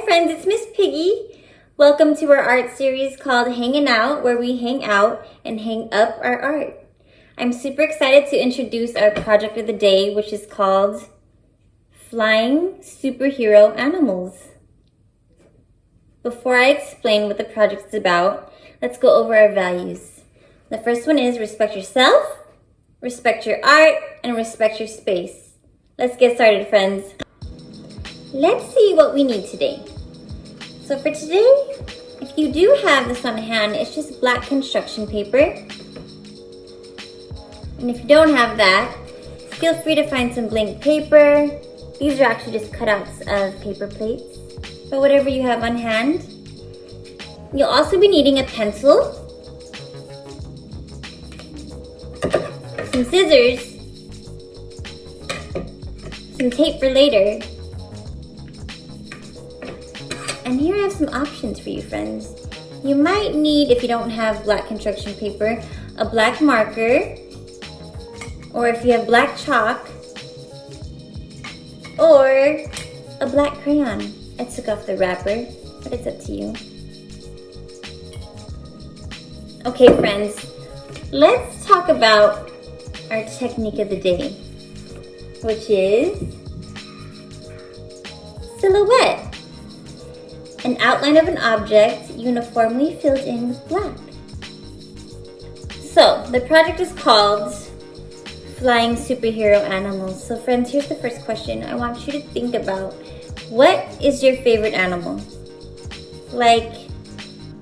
friends, it's Miss Piggy. Welcome to our art series called Hanging Out, where we hang out and hang up our art. I'm super excited to introduce our project of the day, which is called Flying Superhero Animals. Before I explain what the project is about, let's go over our values. The first one is respect yourself, respect your art, and respect your space. Let's get started, friends. Let's see what we need today. So for today, if you do have this on hand, it's just black construction paper. And if you don't have that, feel free to find some blank paper. These are actually just cutouts of paper plates. But whatever you have on hand. You'll also be needing a pencil, some scissors, some tape for later. And here I have some options for you, friends. You might need, if you don't have black construction paper, a black marker, or if you have black chalk, or a black crayon. I took off the wrapper, but it's up to you. Okay, friends, let's talk about our technique of the day, which is silhouette. An outline of an object uniformly filled in with black. So, the project is called Flying Superhero Animals. So friends, here's the first question. I want you to think about, what is your favorite animal? Like,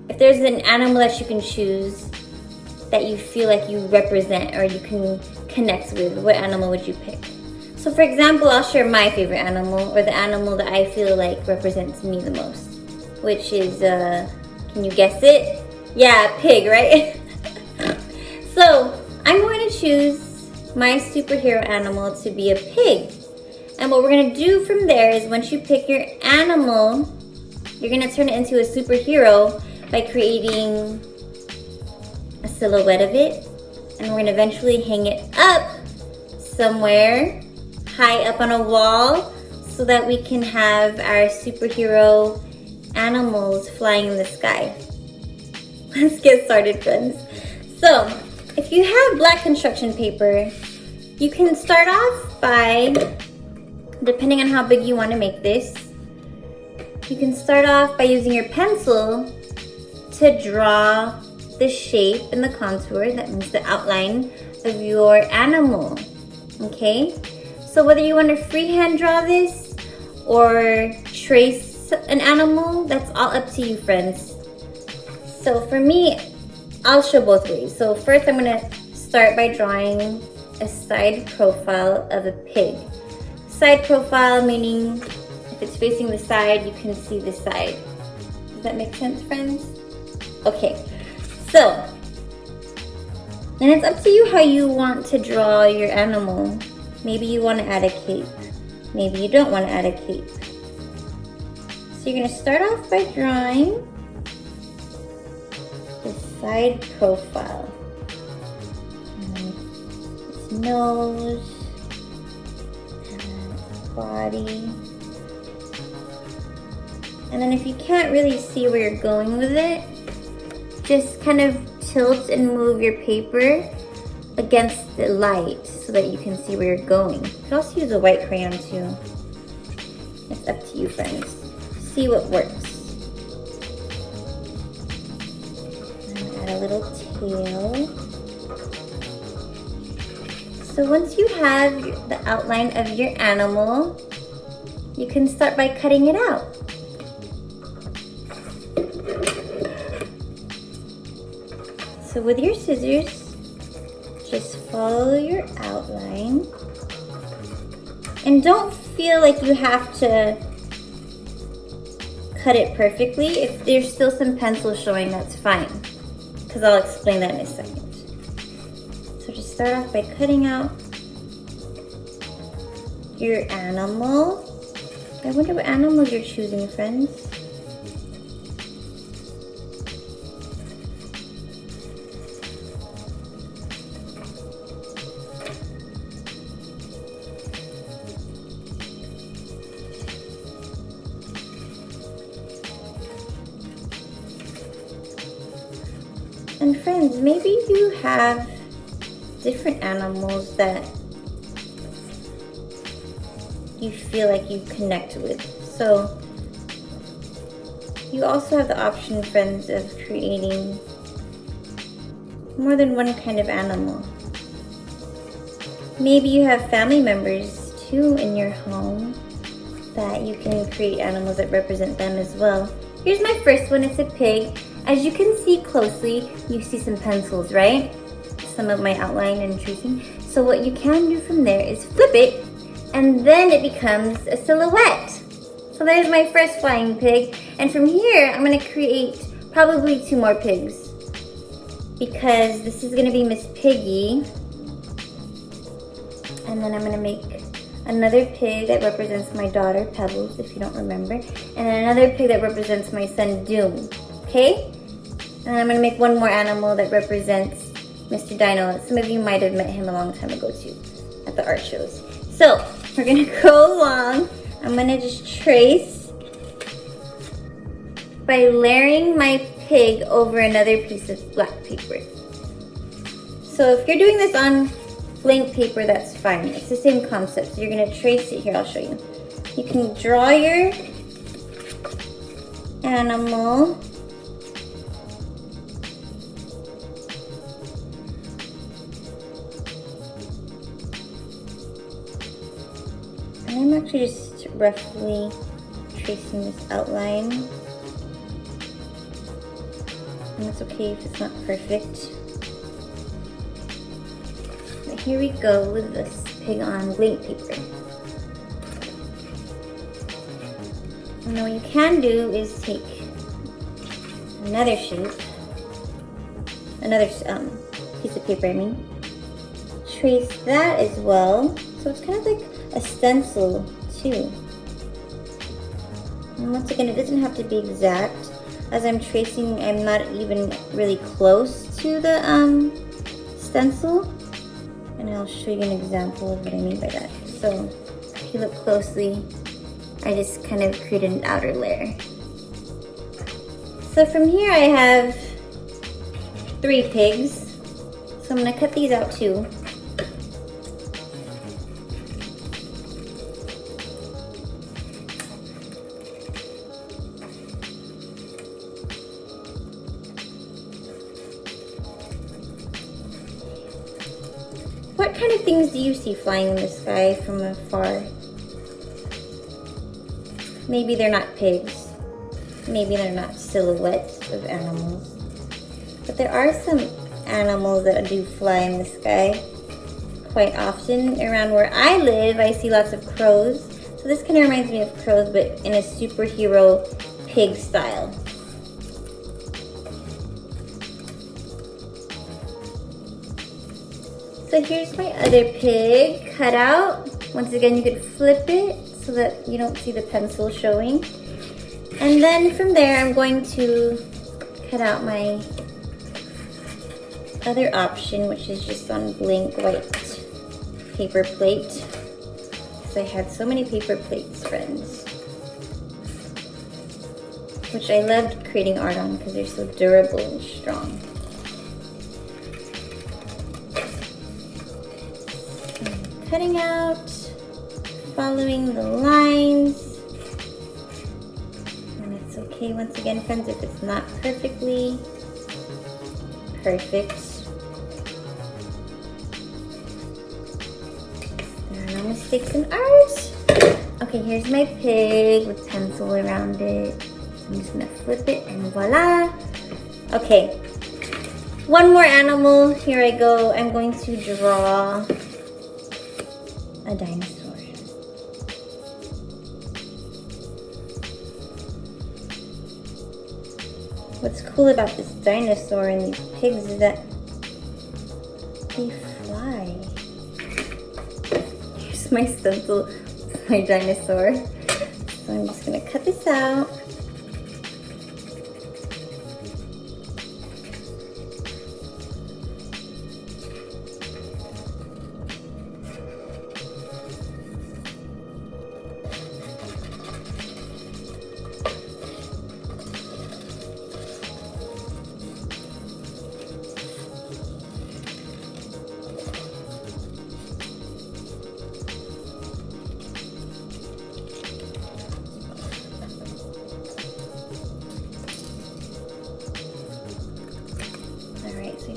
if there's an animal that you can choose that you feel like you represent or you can connect with, what animal would you pick? So for example, I'll share my favorite animal, or the animal that I feel like represents me the most, which is, can you guess it? Yeah, pig, right? So I'm going to choose my superhero animal to be a pig. And what we're gonna do from there is, once you pick your animal, you're gonna turn it into a superhero by creating a silhouette of it. And we're gonna eventually hang it up somewhere high up on a wall so that we can have our superhero animals flying in the sky. Let's get started, friends. So, if you have black construction paper, you can start off by, depending on how big you want to make this, you can start off by using your pencil to draw the shape and the contour, that means the outline of your animal, okay? So whether you want to freehand draw this or trace an animal, that's all up to you, friends. So for me, I'll show both ways. So first I'm going to start by drawing a side profile of a pig. Side profile meaning if it's facing the side, you can see the side. Does that make sense, friends? Okay, so then it's up to you how you want to draw your animal. Maybe you want to add a cape. Maybe you don't want to add a cape. So you're going to start off by drawing the side profile. Its nose, body. And then if you can't really see where you're going with it, just kind of tilt and move your paper against the light so that you can see where you're going. You can also use a white crayon too. It's up to you, friends. See what works. Add a little tail. So once you have the outline of your animal, you can start by cutting it out. So with your scissors, just follow your outline. And don't feel like you have to cut it perfectly. If there's still some pencil showing, that's fine, because I'll explain that in a second. So just start off by cutting out your animal. I wonder what animal you're choosing, friends. And friends, maybe you have different animals that you feel like you connect with. So you also have the option, friends, of creating more than one kind of animal. Maybe you have family members too in your home that you can create animals that represent them as well. Here's my first one, it's a pig. As you can see closely, you see some pencils, right? Some of my outline and tracing. So what you can do from there is flip it, and then it becomes a silhouette. So there's my first flying pig. And from here, I'm gonna create probably 2 more pigs, because this is gonna be Ms.Piggy. And then I'm gonna make another pig that represents my daughter, Pebbles, if you don't remember. And then another pig that represents my son, Doom, okay? And I'm gonna make one more animal that represents Mr. Dino. Some of you might have met him a long time ago too, at the art shows. So, we're gonna go along. I'm gonna just trace by layering my pig over another piece of black paper. So if you're doing this on blank paper, that's fine. It's the same concept. So you're gonna trace it here, I'll show you. You can draw your animal. And I'm actually just roughly tracing this outline. And it's okay if it's not perfect. But here we go with this pig on blank paper. And then what you can do is take another shape, another piece of paper, I mean. Trace that as well. So it's kind of like a stencil too. And once again, it doesn't have to be exact. As I'm tracing, I'm not even really close to the stencil. And I'll show you an example of what I mean by that. So if you look closely, I just kind of created an outer layer. So from here I have 3 pigs. So I'm gonna cut these out too. What kind of things do you see flying in the sky from afar? Maybe they're not pigs. Maybe they're not silhouettes of animals. But there are some animals that do fly in the sky quite often. Around where I live, I see lots of crows. So this kind of reminds me of crows, but in a superhero pig style. So here's my other pig cut out. Once again, you could flip it so that you don't see the pencil showing. And then from there, I'm going to cut out my other option, which is just on blank white paper plate. Because I had so many paper plates, friends. Which I loved creating art on because they're so durable and strong. Cutting out, following the lines, and it's okay once again, friends, if it's not perfectly perfect. There are no mistakes in art. Okay, here's my pig with pencil around it. So I'm just gonna flip it and voila. Okay, one more animal. Here I go. I'm going to draw a dinosaur. What's cool about this dinosaur and these pigs is that they fly. Here's my stencil, my dinosaur. So I'm just gonna cut this out.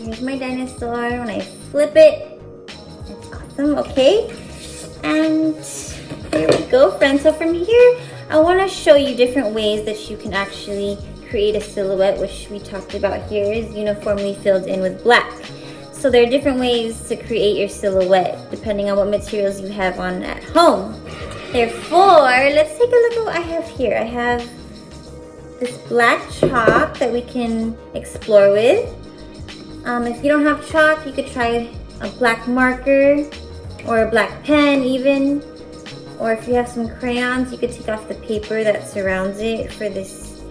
Here's my dinosaur. When I flip it, it's awesome, okay? And there we go, friends. So from here, I want to show you different ways that you can actually create a silhouette, which we talked about here is uniformly filled in with black. So there are different ways to create your silhouette depending on what materials you have on at home. Therefore, let's take a look at what I have here. I have this black chalk that we can explore with. If you don't have chalk, you could try a black marker or a black pen even. Or if you have some crayons, you could take off the paper that surrounds it for this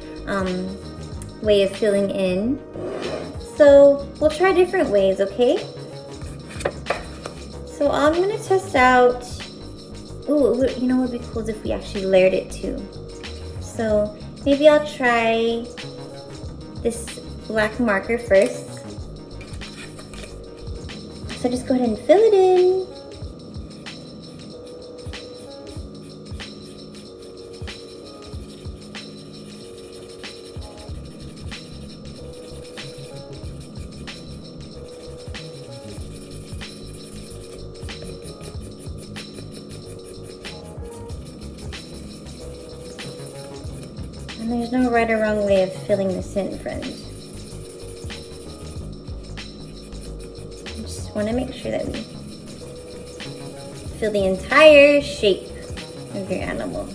way of filling in. So we'll try different ways, okay? So I'm gonna test out, ooh, you know what would be cool is if we actually layered it too. So maybe I'll try this black marker first. So just go ahead and fill it in. And there's no right or wrong way of filling this in, friends. I just want to make sure that we fill the entire shape of your animal.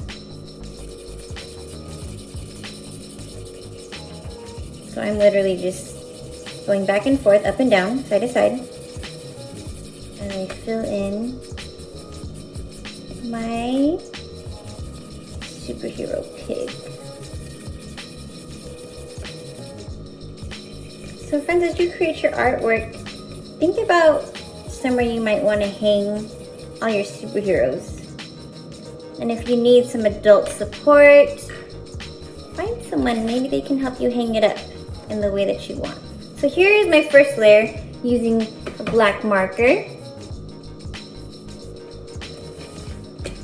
So I'm literally just going back and forth, up and down, side to side. And I fill in my superhero pig. So friends, as you create your artwork, think about somewhere you might want to hang all your superheroes. And if you need some adult support, find someone, maybe they can help you hang it up in the way that you want. So here is my first layer using a black marker.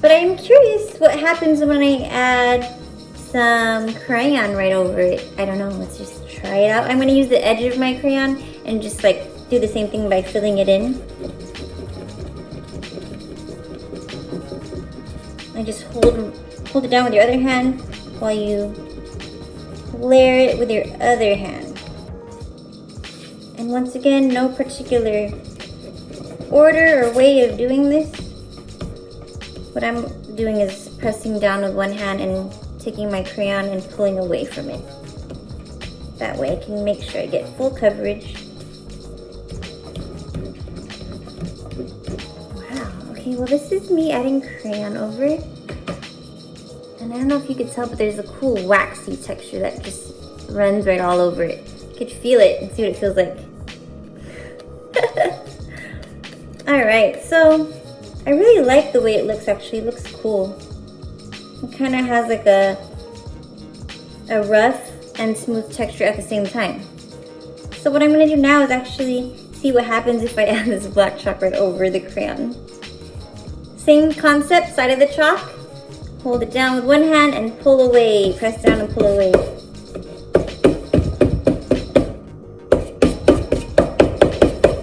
But I am curious what happens when I add some crayon right over it. I don't know, let's just try it out. I'm going to use the edge of my crayon and just like do the same thing by filling it in. I just hold it down with your other hand while you layer it with your other hand. And once again, no particular order or way of doing this. What I'm doing is pressing down with one hand and taking my crayon and pulling away from it. That way I can make sure I get full coverage. Wow, okay, well this is me adding crayon over it. And I don't know if you could tell, but there's a cool waxy texture that just runs right all over it. You could feel it and see what it feels like. Alright, so I really like the way it looks actually. It looks cool. It kind of has like a rough and smooth texture at the same time. So what I'm going to do now is actually see what happens if I add this black chalk right over the crayon. Same concept, side of the chalk. Hold it down with one hand and pull away. Press down and pull away.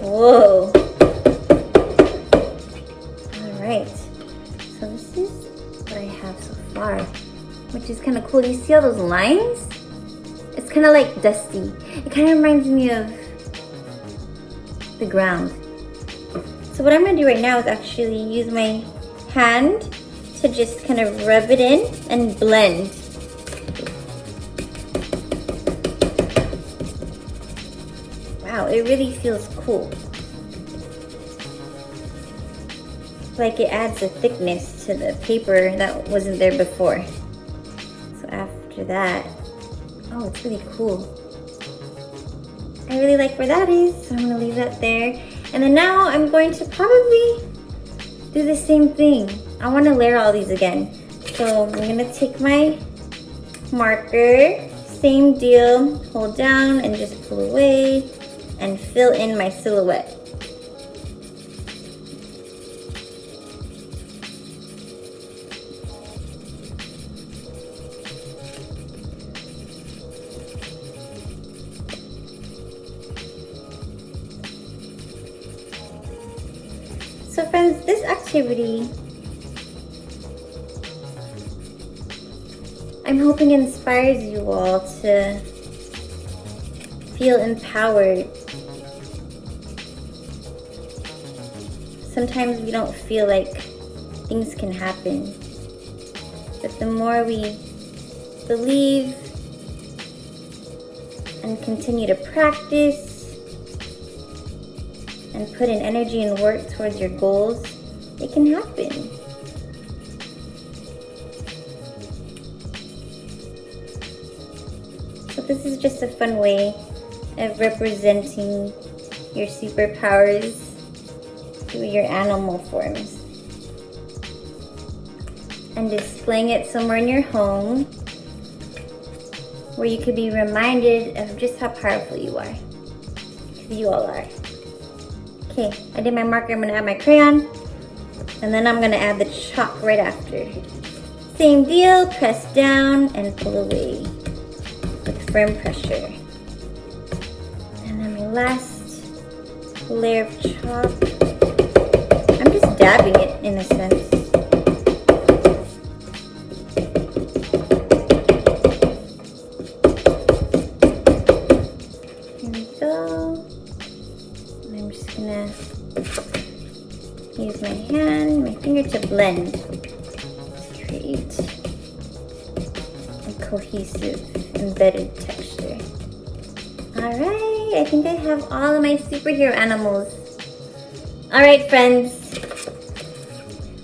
Whoa. Alright. So this is what I have so far, which is kind of cool. Do you see all those lines? It's kind of like dusty. It kind of reminds me of the ground. So what I'm going to do right now is actually use my hand to just kind of rub it in and blend. Wow, it really feels cool. Like it adds a thickness to the paper that wasn't there before. So after that, oh, it's really cool. I really like where that is, so I'm gonna leave that there. And then now I'm going to probably do the same thing. I wanna layer all these again. So I'm gonna take my marker, same deal, hold down and just pull away and fill in my silhouette. this activity, I'm hoping it inspires you all to feel empowered. Sometimes we don't feel like things can happen, but the more we believe and continue to practice and put in energy and work towards your goals, it can happen. So this is just a fun way of representing your superpowers through your animal forms and displaying it somewhere in your home where you could be reminded of just how powerful you are. Because you all are. Okay, I did my marker. I'm going to add my crayon. And then I'm going to add the chalk right after. Same deal. Press down and pull away with firm pressure. And then my last layer of chalk. I'm just dabbing it in a sense. Use my hand, my finger to blend to create a cohesive, embedded texture. Alright, I think I have all of my superhero animals. Alright friends,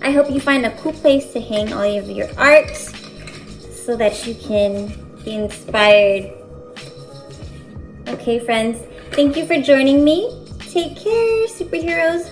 I hope you find a cool place to hang all of your art so that you can be inspired. Okay friends, thank you for joining me. Take care, superheroes.